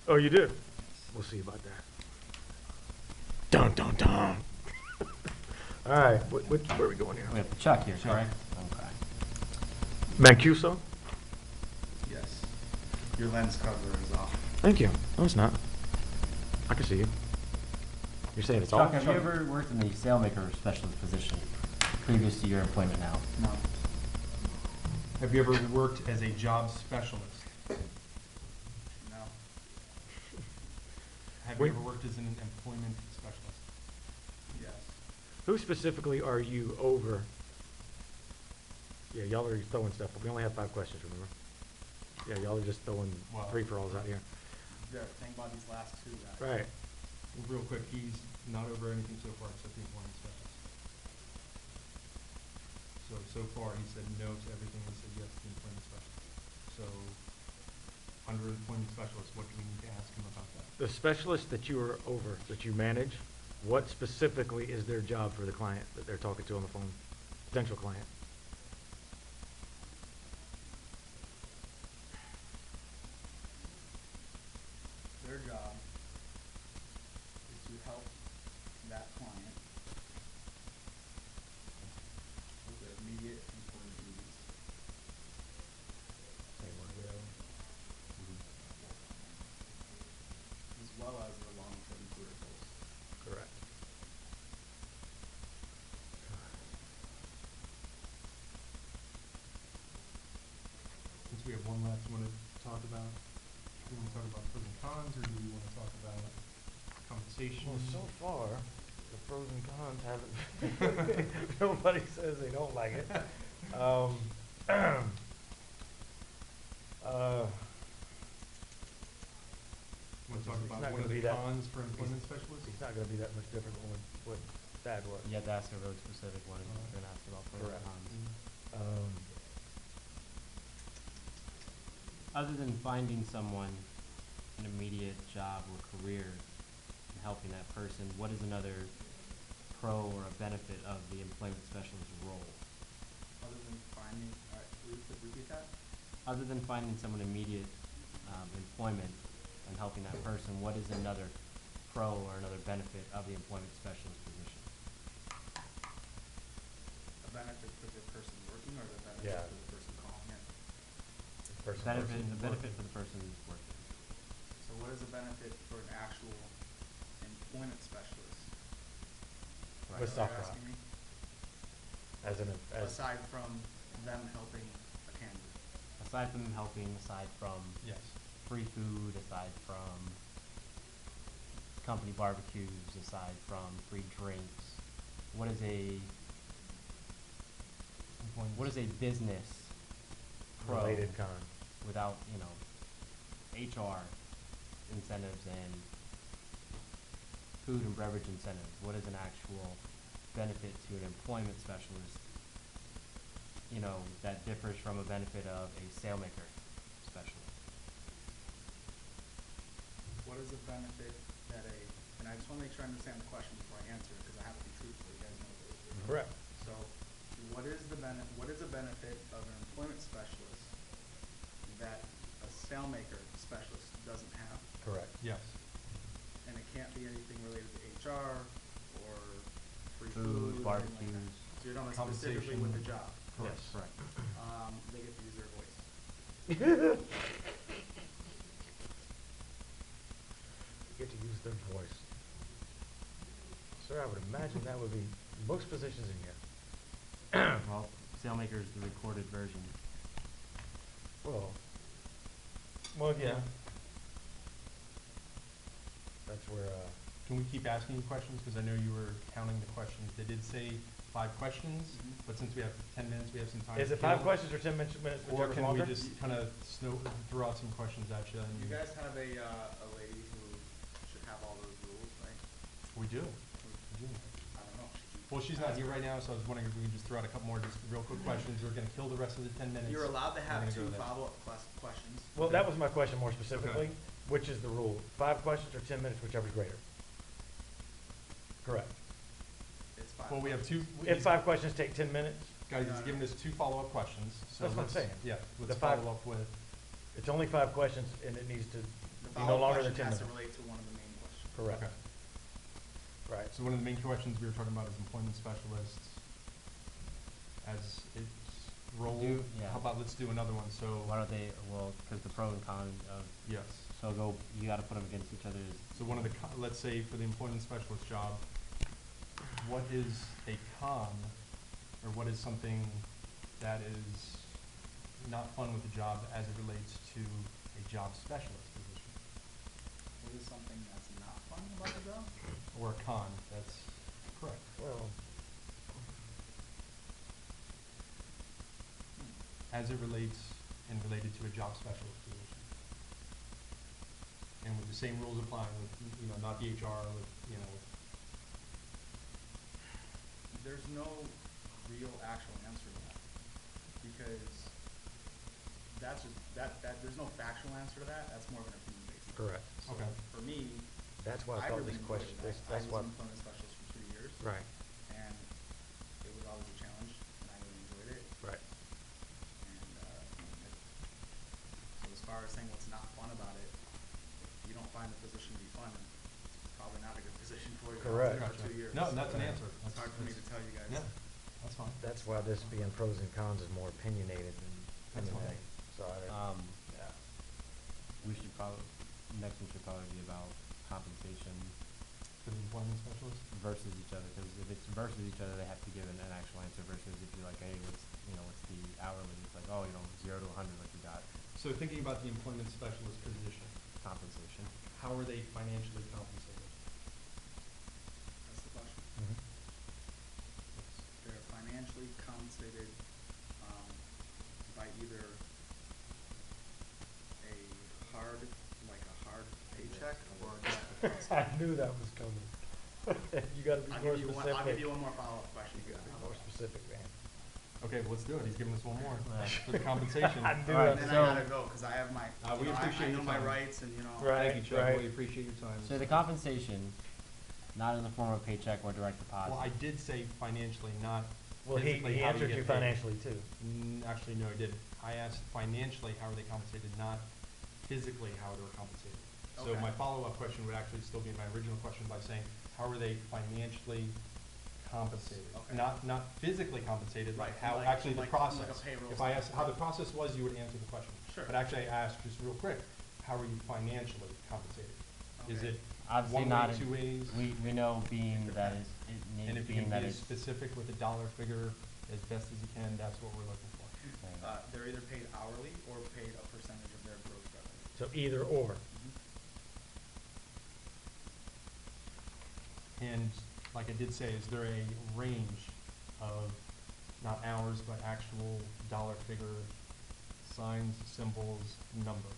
Oh, you do? We'll see about that. Dun, dun, dun. All right, where are we going here? We have Chuck here, correct? Okay. Mancuso? Yes. Your lens cover is off. Thank you. No, it's not. I can see you. You're saying it's Chuck, off? have you ever worked in the sailmaker specialist position previous to your employment now? No. Have you ever worked as a job specialist? No. Have you ever worked as an employment specialist? Yes. Who specifically are you over? Yeah, y'all are throwing stuff, but we only have 5 questions, remember? Yeah, y'all are just throwing Wow. free-for-alls out here. Yeah, think about these last two guys. Right. Well, real quick, he's not over anything so far except the employment specialist. So far, he said no to everything, he said yes to the employment specialist. So, under employment specialist, what do we need to ask him about that? The specialist that you are over, that you manage, what specifically is their job for the client that they're talking to on the phone? Potential client? Their job is to help that client with their immediate employment needs. As well as their long-term career goals. Correct. Since we have one left, you want to talk about, do you want to talk about pros and cons, or do you want to talk about compensation? Well, so far, the pros and cons haven't, nobody says they don't like it. Want to talk It's about not one gonna of be the that- cons for employment specialists? It's not gonna be that much different than what Thad was. You have to ask a really specific one, and Alright. then ask about pros and Correct. cons. Um, Other than finding someone an immediate job or career and helping that person, what is another pro or a benefit of the employment specialist role? Other than finding, repeat that? Other than finding someone immediate employment and helping that person, what is another pro or another benefit of the employment specialist position? A benefit for the person working or the benefit Yeah. for the person calling in? Benefit for the person who's working. So what is a benefit for an actual employment specialist? Right. With Is that software. asking me? as Aside from them helping a candidate. Aside from helping, aside from Yes. free food, aside from company barbecues, aside from free drinks, what is a business pro related con. without, HR incentives and food and beverage incentives? What is an actual benefit to an employment specialist, that differs from a benefit of a sailmaker specialist? What is the benefit that and I just want to make sure I understand the question before I answer it, because I have to be truthful, you guys know this. Correct. So, what is a benefit of an employment specialist that a sailmaker specialist doesn't have? Correct. Yes. And it can't be anything related to HR or free Food, food, or anything like that. barbecues. So you're talking about specifically with the job. Yes. Correct. They get to use their voice. Get to use their voice. Sir, I would imagine that would be most positions in here. Well, sailmaker is the recorded version. Well, yeah. That's where, Can we keep asking you questions? Because I know you were counting the questions. They did say 5 questions, Mhm. but since we have 10 minutes, we have some time. is to it 5 kill. questions or 10 minutes, Or whichever's can longer? we just kind of throw out some questions at you? You guys have a lady who should have all those rules, right? We do. I don't know. Well, she's not here right now, so I was wondering if we could just throw out a couple more just real quick questions. We're going to kill the rest of the 10 minutes. You're allowed to We're have gonna go 2 to that. follow-up questions. Well, Okay. that was my question more specifically. Which is the rule? 5 questions or 10 minutes, whichever's greater? Correct. It's 5. Well, we have 2. If 5 questions take 10 minutes, Guys, No, he's no. given us 2 follow-up questions. So That's what I'm let's- saying. Yeah, let's The 5 follow up with. it's only 5 questions and it needs to, The You no follow-up longer question the has to Tinder. relate to one of the main questions. Correct. Okay. Right. So one of the main questions we were talking about is employment specialists as its role. Yeah. How about let's do another one, so, Why don't they, well, cause the pro and con of, yes. so go, you gotta put them against each other. So one of the, let's say for the employment specialist job, what is a con, or what is something that is not fun with the job as it relates to a job specialist position? What is something that's not fun about the job? Or a con, that's correct. Well, As it relates and related to a job specialist position. And with the same rules applying with, not the HR, with, There's no real actual answer to that, because that's just, there's no factual answer to that, that's more of an opinion based. correct. So Okay. for me, That's why I I thought really this enjoyed question, it. that's I why, was an employment specialist for 2 years. right, And it was always a challenge, and I really enjoyed it. right. And, so as far as saying what's not fun about it, if you don't find the position to be fun, it's probably not a good position for you. Correct. For Gotcha. 2 years. No, that's an Right. answer. It's hard for me to tell you guys. Yeah, that's fine. That's why this being pros and cons is more opinionated than That's fine. anything. So yeah. We should probably, next one should probably be about compensation For the employment specialist? versus each other, cause if it's versus each other, they have to give an actual answer versus if you're like, hey, what's the hourly, it's like, oh, 0 to 100, like you got So thinking about the employment specialist position, compensation. how are they financially compensated? That's the question. Mhm. They're financially compensated, by either a hard paycheck or a direct deposit. I knew that was coming. You gotta be I'll more give you specific. one, I'll give you one more follow-up question. You gotta be more specific, man. Okay, well, let's do it. He's giving us one more Right. for the compensation. I knew Alright, it. And then so- I gotta go, cause I have my, We appreciate I your know my time. rights and, Right. Thank you, Chuck. right. We appreciate your time. So the compensation, not in the form of paycheck or direct deposit. Well, I did say financially, not Well, he physically, how do answered get you paid? financially too. Actually, no, I didn't. I asked financially, how are they compensated, not physically how they were compensated. So Okay. my follow-up question would actually still be my original question by saying, how are they financially compensated? Okay. Not physically compensated, like Right, how, like- actually the like a process. payroll If I asked how the system. process was, you would answer the question. Sure. But actually, I asked just real quick, how are you financially compensated? Is Okay. it Obviously one not way, in- 2 ways? We know being that is, And if you being can that be as it's. specific with a dollar figure as best as you can, that's what we're looking for. They're either paid hourly or paid a percentage of their gross revenue. So either or. And like I did say, is there a range of, not hours, but actual dollar figure, signs, symbols, number?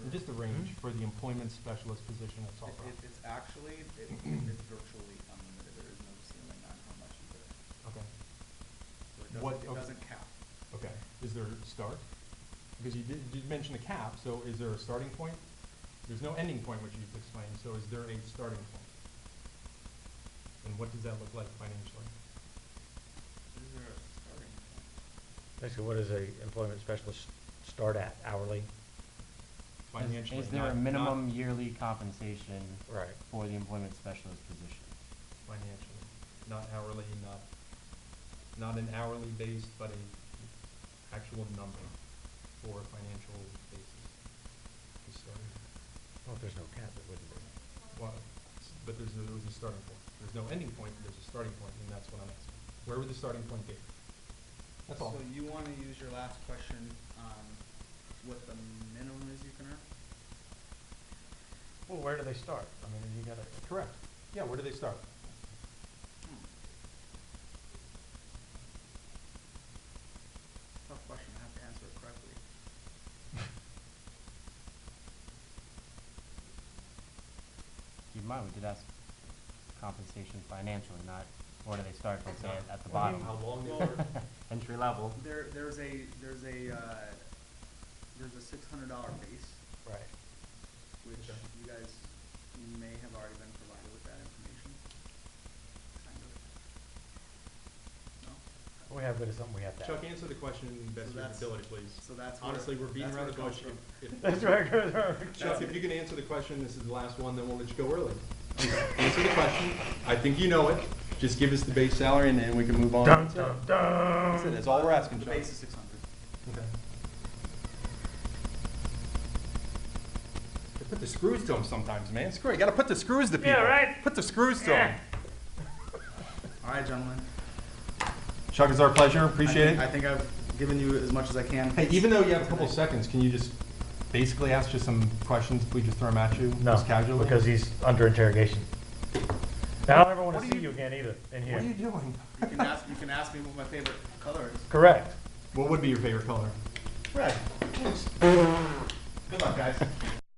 And just a range for the employment specialist position that's all about. It's actually, it's virtually unlimited, there is no ceiling on how much you put in. Okay, So What- it okay. doesn't cap. okay. Is there a start? Because you did mention a cap, so is there a starting point? There's no ending point, which you've explained, so is there a starting point? And what does that look like financially? Is there a starting point? Basically, what does a employment specialist start at hourly? Financially, Is there not- a minimum yearly compensation Right. for the employment specialist position? Financially, not hourly, not an hourly based, but a actual number for a financial basis. To start. Well, if there's no cap, it wouldn't be. Well, but there was a starting point. There's no ending point, there's a starting point, and that's what I'm asking. Where would the starting point be? That's all. So you wanna use your last question on what the minimum is you can earn? Well, where do they start? I mean, you gotta. Correct. Yeah, where do they start? Tough question, I have to answer it correctly. Keep in mind, we did ask compensation financially, not where do they start, let's say at the Well, bottom. How long they Well, work? Entry level. There's a $600 base, Right. which Okay. you guys may have already been provided with that information. Kind of. No? We have it as something we have to Chuck, have. answer the question best of your that's- ability, please. So that's where, Honestly, we're beating that's around where the it bush. comes from. That's right. Chuck, if you can answer the question, this is the last one, then we'll let you go early. Just answer the question. I think you know it. Just give us the base salary and then we can move on. Dun, That's it. dun, dun. That's it. That's all we're asking, The Chuck. base is 600. Okay. You put the screws to them sometimes, man. Screw it. You gotta put the screws to people. Yeah, right. Put the screws to Yeah. them. All right, gentlemen. Chuck, it's our pleasure. Appreciate I it. think I've given you as much as I can. Hey, even though you have a couple seconds, can you just basically ask just some questions if we just throw them at you? No, just casually? because he's under interrogation. I don't ever want What to are see you- you again either, in What are you here. doing? You can ask me what my favorite color is. Correct. What would be your favorite color? Red. Good luck, guys.